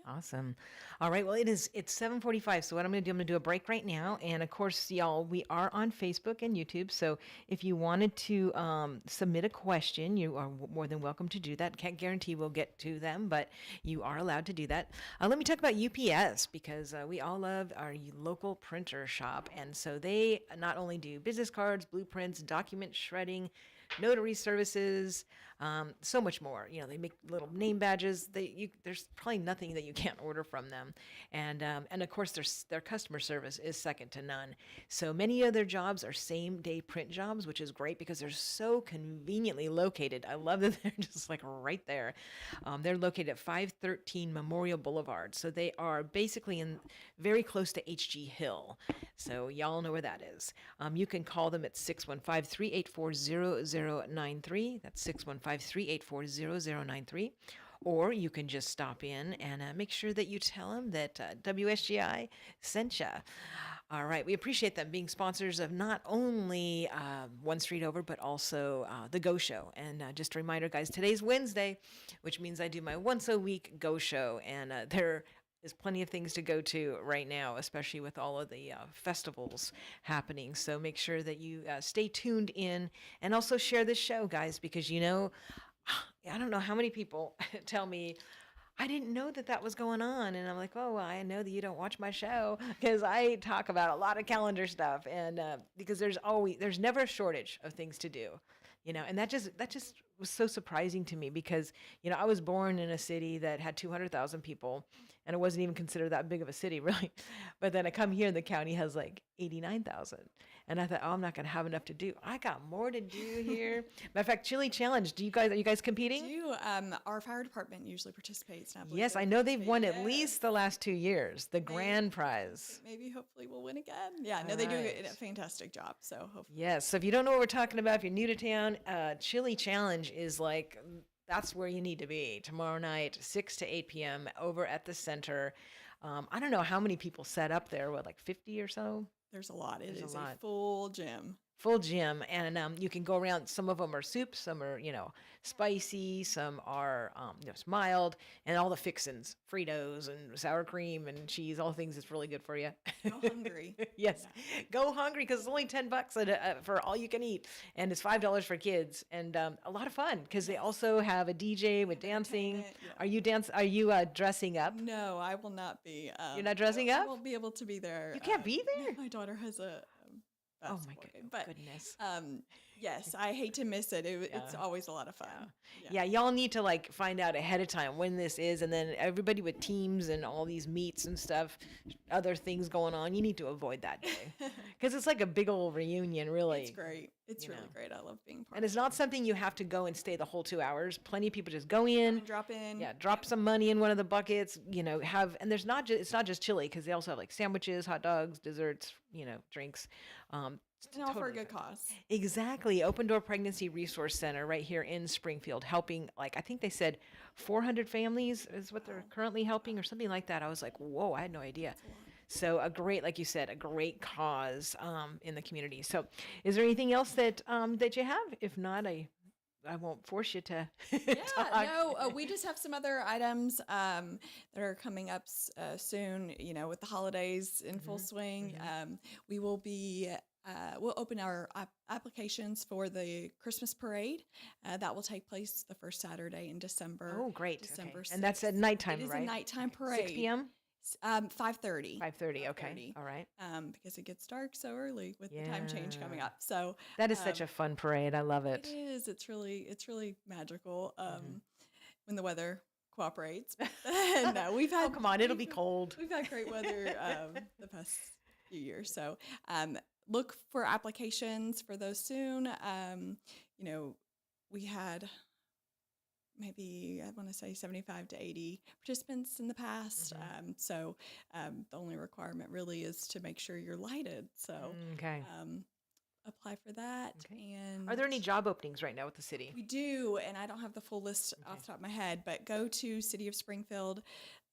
Awesome. All right. Well, it's 7:45. So what I'm going to do a break right now. And of course, y'all, we are on Facebook and YouTube. So if you wanted to submit a question, you are more than welcome to do that. Can't guarantee we'll get to them, but you are allowed to do that. Let me talk about UPS, because we all love our local printer shop. And so they not only do business cards, blueprints, document shredding, notary services, so much more. They make little name badges. There's probably nothing that you can't order from them, and of course their customer service is second to none. So many of their jobs are same day print jobs, which is great because they're so conveniently located. I love that they're just like right there. They're located at 513 Memorial Boulevard, so they are basically very close to HG Hill. So y'all know where that is. You can call them at 615-384-0093. That's 615-384-0093. Or you can just stop in and make sure that you tell them that WSGI sent ya. All right. We appreciate them being sponsors of not only One Street Over, but also the Go Show. And just a reminder, guys, today's Wednesday, which means I do my once a week Go Show. And there is plenty of things to go to right now, especially with all of the festivals happening. So make sure that you stay tuned in, and also share this show, guys, because I don't know how many people tell me, I didn't know that was going on. And I'm like, oh, well, I know that you don't watch my show, because I talk about a lot of calendar stuff. And because there's never a shortage of things to do, and that just was so surprising to me, because, I was born in a city that had 200,000 people, and it wasn't even considered that big of a city, really. But then I come here and the county has like 89,000. And I thought, oh, I'm not going to have enough to do. I got more to do here. Matter of fact, Chili Challenge. Are you guys competing? Our fire department usually participates. And Yes, I know they've won at least the last 2 years, the grand prize. Maybe hopefully we'll win again. Yeah, no, they do a fantastic job. So hopefully. Yes, so if you don't know what we're talking about, if you're new to town, Chili Challenge is like, that's where you need to be tomorrow night, 6 to 8 p.m. over at the center. I don't know how many people set up there, like 50 or so? There's a lot. It is a lot. a full gym. Full gym, and you can go around. Some of them are soups, some are spicy, some are mild, and all the fixins, Fritos and sour cream and cheese, all things that's really good for you. Go hungry. Yes, go hungry because it's only $10 for all you can eat, and it's $5 for kids, and a lot of fun because they also have a DJ with dancing. Yeah. Are you dressing up? No, I will not be. You're not dressing up? I won't be able to be there. You can't be there. My daughter has a. Oh my but, goodness. Yes, I hate to miss it. It's always a lot of fun. Yeah, y'all need to like find out ahead of time when this is, and then everybody with teams and all these meets and stuff, other things going on, you need to avoid that day because it's like a big old reunion, really. It's great. It's really great. I love being part and it's not something you have to go and stay the whole 2 hours. Plenty of people just go in, drop in. Yeah, drop some money in one of the buckets, and it's not just chili because they also have like sandwiches, hot dogs, desserts, drinks. And all for a good cause. Exactly. Open Door Pregnancy Resource Center right here in Springfield, helping, like, I think they said 400 families is what they're currently helping or something like that. I was like, whoa, I had no idea. So like you said, a great cause in the community. So is there anything else that you have? If not, I won't force you to talk. No, we just have some other items that are coming up soon, with the holidays in full swing. We will be, we'll open our applications for the Christmas parade. That will take place the first Saturday in December. Oh, great. December 6th. And that's at nighttime, right? It is right? a nighttime parade. 6 p.m.? 5:30. 5:30, okay. All right. Because it gets dark so early with the time change coming up. So that is such a fun parade. I love it. It is. It's really magical when the weather cooperates. No, we've had. Oh, come on! It'll be cold. We've had great weather the past few years. So look for applications for those soon. We had maybe I want to say 75 to 80 participants in the past. So the only requirement really is to make sure you're lighted. So apply for that. Okay. And are there any job openings right now with the city? We do, and I don't have the full list off the top of my head, but go to City of Springfield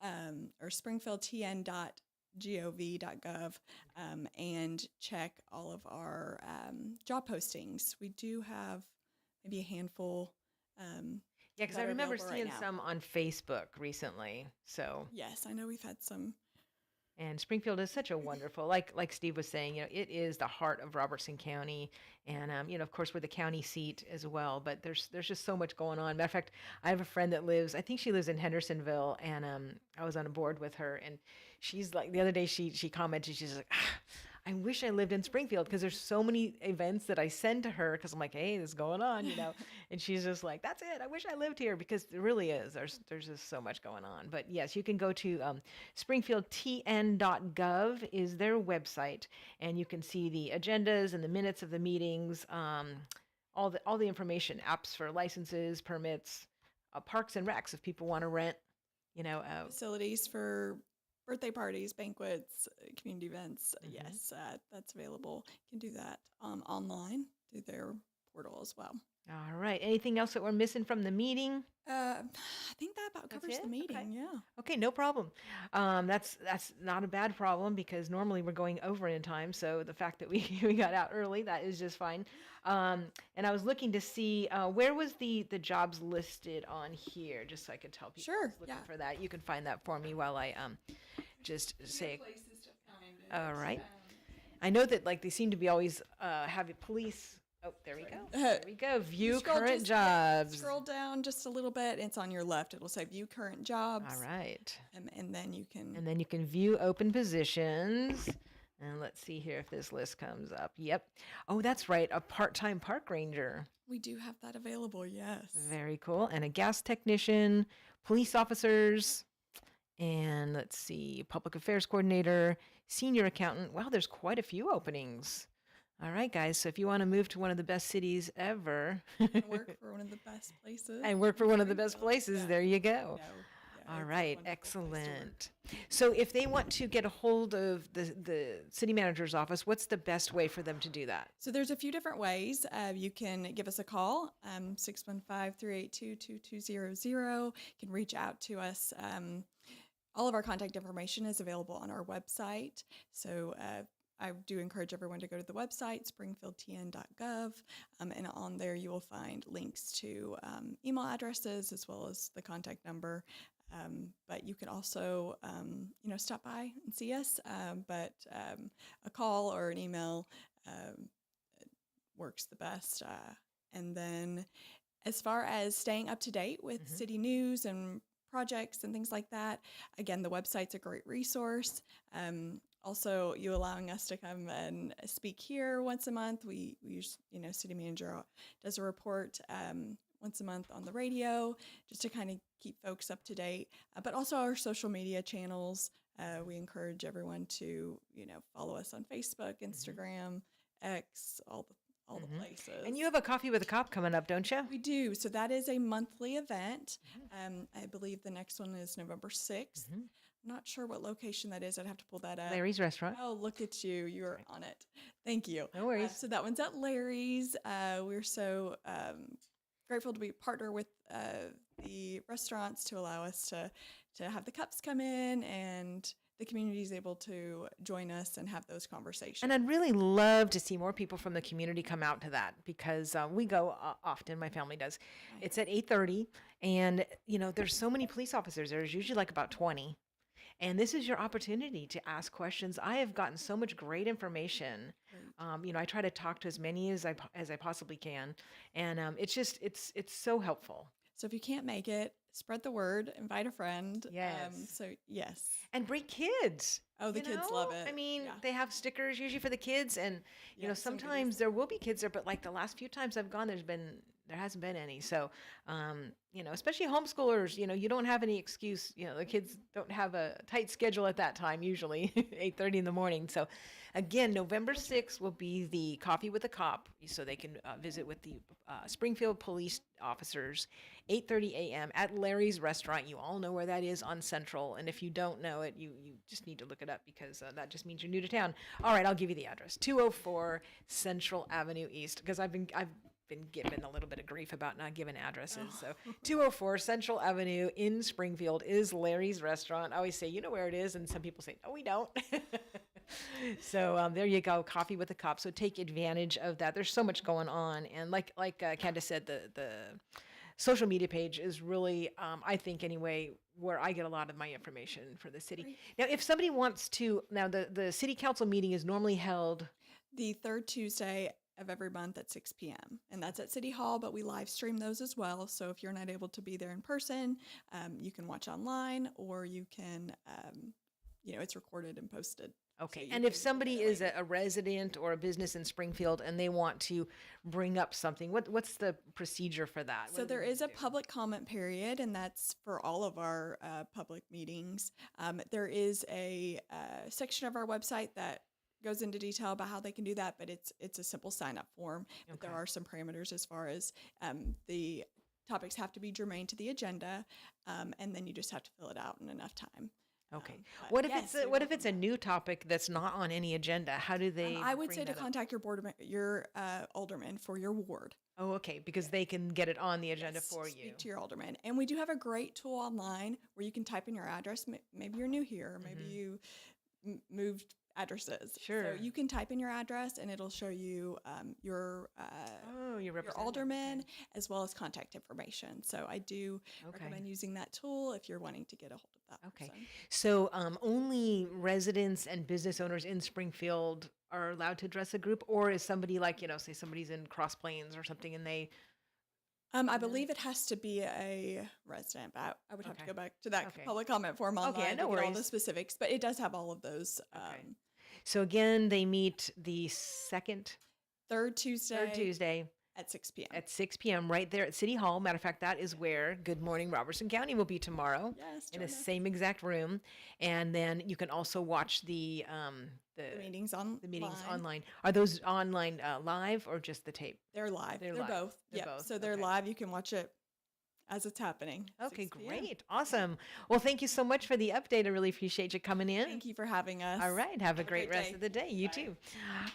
or springfieldtn.gov and check all of our job postings. We do have maybe a handful. Yeah, because I remember seeing some on Facebook recently. So yes, I know we've had some. And Springfield is such a wonderful, like Steve was saying, it is the heart of Robertson County, and of course we're the county seat as well. But there's just so much going on. Matter of fact, I have a friend that lives, I think she lives in Hendersonville, and I was on a board with her, and she's like, the other day she commented, she's like, I wish I lived in Springfield because there's so many events that I send to her because I'm like, hey, this is going on, and she's just like, that's it. I wish I lived here because there really is. There's just so much going on. But yes, you can go to springfieldtn.gov is their website, and you can see the agendas and the minutes of the meetings, all the information, apps for licenses, permits, parks and recs if people want to rent, facilities for birthday parties, banquets, community events. Yes, that's available. You can do that online through their portal as well. All right. Anything else that we're missing from the meeting? I think that about covers the meeting. Okay. Yeah. Okay, no problem. That's not a bad problem because normally we're going over in time. So the fact that we got out early, that is just fine. And I was looking to see where was the jobs listed on here, just so I could tell people. Sure. Looking for that. You can find that for me while I just say. Places to find it. All right. I know that they seem to be always having police. Oh, there we go. There we go. View current jobs. Scroll down just a little bit. It's on your left. It'll say view current jobs. All right. And then you can. And then you can view open positions. And let's see here if this list comes up. Yep. Oh, that's right. A part-time park ranger. We do have that available. Yes. Very cool. And a gas technician, police officers, and let's see, public affairs coordinator, senior accountant. Wow, there's quite a few openings. All right, guys. So if you want to move to one of the best cities ever And work for one of the best places. and work for one of the best Springfield. places, Yeah. there you go. No, yeah, All it's a right, wonderful place to work. excellent. So if they want to get a hold of the city manager's office, what's the best way for them to do that? So there's a few different ways. You can give us a call, 615-382-2200. You can reach out to us. All of our contact information is available on our website. So I do encourage everyone to go to the website, springfieldtn.gov, and on there you will find links to email addresses as well as the contact number. But you can also, stop by and see us. But a call or an email works the best. And then as far as staying up to date with city news and projects and things like that, again, the website's a great resource. Also, you allowing us to come and speak here once a month. We use, city manager does a report once a month on the radio just to kind of keep folks up to date. But also our social media channels. We encourage everyone to, follow us on Facebook, Instagram, X, all the places. And you have a Coffee with a Cop coming up, don't you? We do. So that is a monthly event. I believe the next one is November 6th. I'm not sure what location that is. I'd have to pull that up. Larry's Restaurant. Oh, look at you. You're on it. Thank you. No worries. So that one's at Larry's. We're so grateful to be a partner with the restaurants to allow us to have the cups come in, and the community is able to join us and have those conversations. And I'd really love to see more people from the community come out to that, because we go often. My family does. It's at 8:30, and there's so many police officers. There's usually like about 20. And this is your opportunity to ask questions. I have gotten so much great information. I try to talk to as many as I possibly can, and it's so helpful. So if you can't make it, spread the word, invite a friend. Yes. Yes. And bring kids. Oh, the kids love it. I mean, Yeah. they have stickers usually for the kids, and Yeah, sometimes there will be kids there, but like the last few times I've gone, there hasn't been any. So, especially homeschoolers, you don't have any excuse. The kids don't have a tight schedule at that time, usually 8:30 in the morning. So, again, November 6th will be the Coffee with a Cop, so they can visit with the Springfield police officers, 8:30 a.m. at Larry's Restaurant. You all know where that is on Central, and if you don't know it, you just need to look it up, because that just means you're new to town. All right, I'll give you the address: 204 Central Avenue East, because I've been given a little bit of grief about not giving addresses. So 204 Central Avenue in Springfield is Larry's Restaurant. I always say, you know where it is, and some people say, no, we don't. So there you go, Coffee with a Cop. So take advantage of that. There's so much going on, and like Candace said, the social media page is really, I think anyway, where I get a lot of my information for the city. Great. Now, if somebody wants to, the city council meeting is normally held The third Tuesday of every month at 6 p.m. And that's at City Hall, but we live stream those as well. So if you're not able to be there in person, you can watch online, or you can, it's recorded and posted. Okay. So And you if can somebody get it is a resident or a business in Springfield and they want to bring up something, what's the procedure for that? What So do they there need is to a do? public comment period, and that's for all of our public meetings. There is a section of our website that goes into detail about how they can do that, but it's a simple sign-up form. But there Okay. are some parameters as far as the topics have to be germane to the agenda, and then you just have to fill it out in enough time. Okay. But What if yes, it's you're what if it's a welcome. new topic that's not on any agenda? How do they? I would bring say to that up? contact your alderman for your ward. Oh, okay, because they can get it on the agenda Yes, for you. Speak to your alderman. And we do have a great tool online where you can type in your address. Maybe you're new here, or maybe you moved addresses. Sure. So you can type in your address, and it'll show you your Your representative. alderman as well as contact information. So I do Okay. recommend using that tool if you're wanting to get a hold of that. Okay. person. So only residents and business owners in Springfield are allowed to address a group, or is somebody like, say somebody's in Cross Plains or something and they, I believe it has to be a resident, but I would have to Okay. go back to that Okay. public comment form online Okay, no to get all the worries. specifics. But it does have all of those. So again, they meet the third Third Tuesday. Tuesday at 6 p.m. At 6 p.m. right there at City Hall. Matter of fact, that is where Good Morning Robertson County will be tomorrow. Yes, in join the us. same exact room. And then you can also watch the meetings online. Are those online live or just the tape? They're live. They're live. both. They're Yep. both. So they're Okay. live. You can watch it as it's happening. Okay, 6 p.m. great. Awesome. Well, thank you so much for the update. I really appreciate you coming in. Thank you for having us. All right. Have a great rest day. of the day. You Bye. too.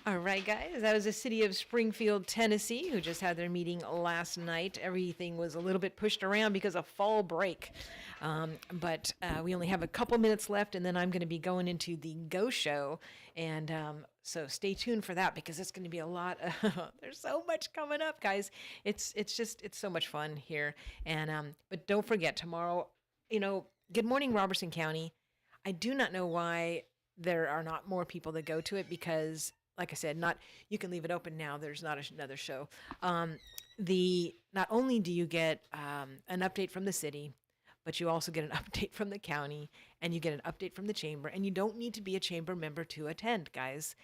All right, guys. That was the city of Springfield, Tennessee, who just had their meeting last night. Everything was a little bit pushed around because of fall break. But we only have a couple minutes left, and then I'm going to be going into the Go Show. And so stay tuned for that because it's going to be a lot. There's so much coming up, guys. It's so much fun here. And but don't forget tomorrow. Good Morning Robertson County. I do not know why there are not more people that go to it because, like I said, you can leave it open now. There's not another show. Not only do you get an update from the city, but you also get an update from the county and you get an update from the chamber. And you don't need to be a chamber member to attend, guys.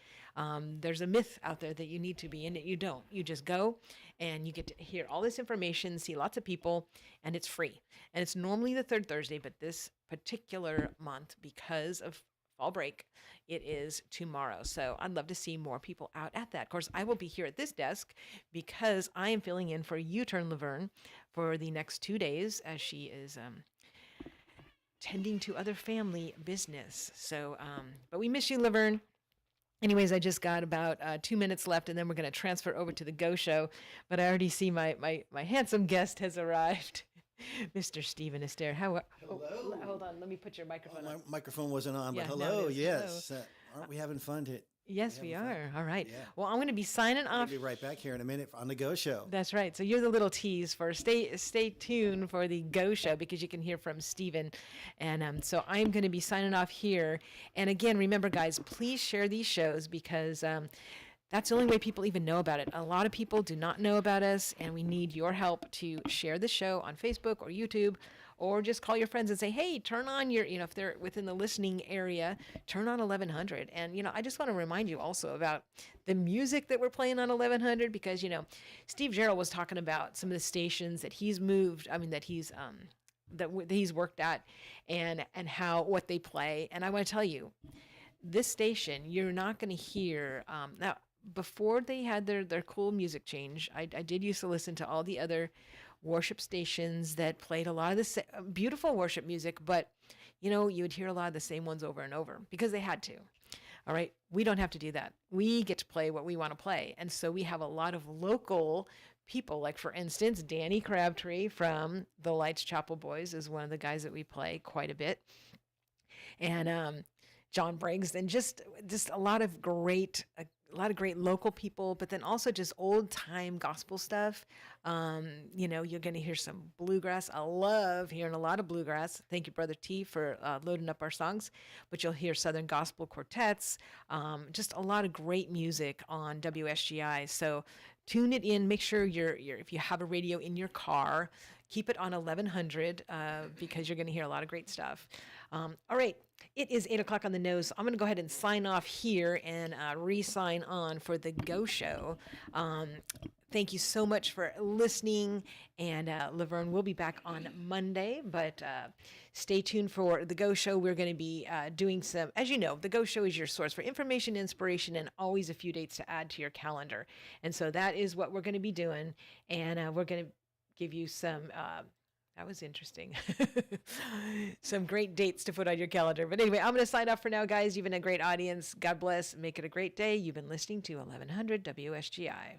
There's a myth out there that you need to be in it. You don't. You just go and you get to hear all this information, see lots of people, and it's free. And it's normally the third Thursday, but this particular month, because of fall break, it is tomorrow. So I'd love to see more people out at that. Of course, I will be here at this desk because I am filling in for U-Turn Laverne for the next 2 days as she is tending to other family business. So, but we miss you, Laverne. Anyways, I just got about 2 minutes left, and then we're going to transfer over to the Go Show. But I already see my handsome guest has arrived, Mr. Stephen Astaire. Hello. Hold on, let me put your microphone My on. microphone wasn't on, Yeah, but now hello, it is. yes. Aren't we having fun? Yes, we having fun? are. All right. Yeah. Well, I'm going to be signing I'll off. be right back here in a minute on the Go Show. That's right. So you're the little tease for stay tuned for the Go Show because you can hear from Steven. And so I'm going to be signing off here. And again, remember, guys, please share these shows because that's the only way people even know about it. A lot of people do not know about us, and we need your help to share the show on Facebook or YouTube. Or just call your friends and say, hey, turn on your, if they're within the listening area, turn on 1100. And, I just want to remind you also about the music that we're playing on 1100 because, Steve Jarrell was talking about some of the stations that he's moved, that he's worked at and what they play. And I want to tell you, this station, you're not going to hear, now, before they had their cool music change, I did used to listen to all the other worship stations that played a lot of the beautiful worship music, but you would hear a lot of the same ones over and over because they had to. All right, we don't have to do that. We get to play what we want to play, and so we have a lot of local people. Like for instance, Danny Crabtree from the Lights Chapel Boys is one of the guys that we play quite a bit, and John Briggs, and just a lot of great local people, but then also just old time gospel stuff. You're going to hear some bluegrass. I love hearing a lot of bluegrass. Thank you, Brother T, for loading up our songs. But you'll hear Southern Gospel Quartets, just a lot of great music on WSGI. So tune it in. Make sure if you have a radio in your car, keep it on 1100 because you're going to hear a lot of great stuff. All right. It is 8 o'clock on the nose. So I'm going to go ahead and sign off here and re-sign on for the Go Show. Thank you so much for listening. And Laverne will be back on Monday, but stay tuned for the Go Show. We're going to be doing some, as you know, the Go Show is your source for information, inspiration, and always a few dates to add to your calendar. And so that is what we're going to be doing. And we're going to give you some... that was interesting. Some great dates to put on your calendar. But anyway, I'm going to sign off for now, guys. You've been a great audience. God bless. Make it a great day. You've been listening to 1100 WSGI.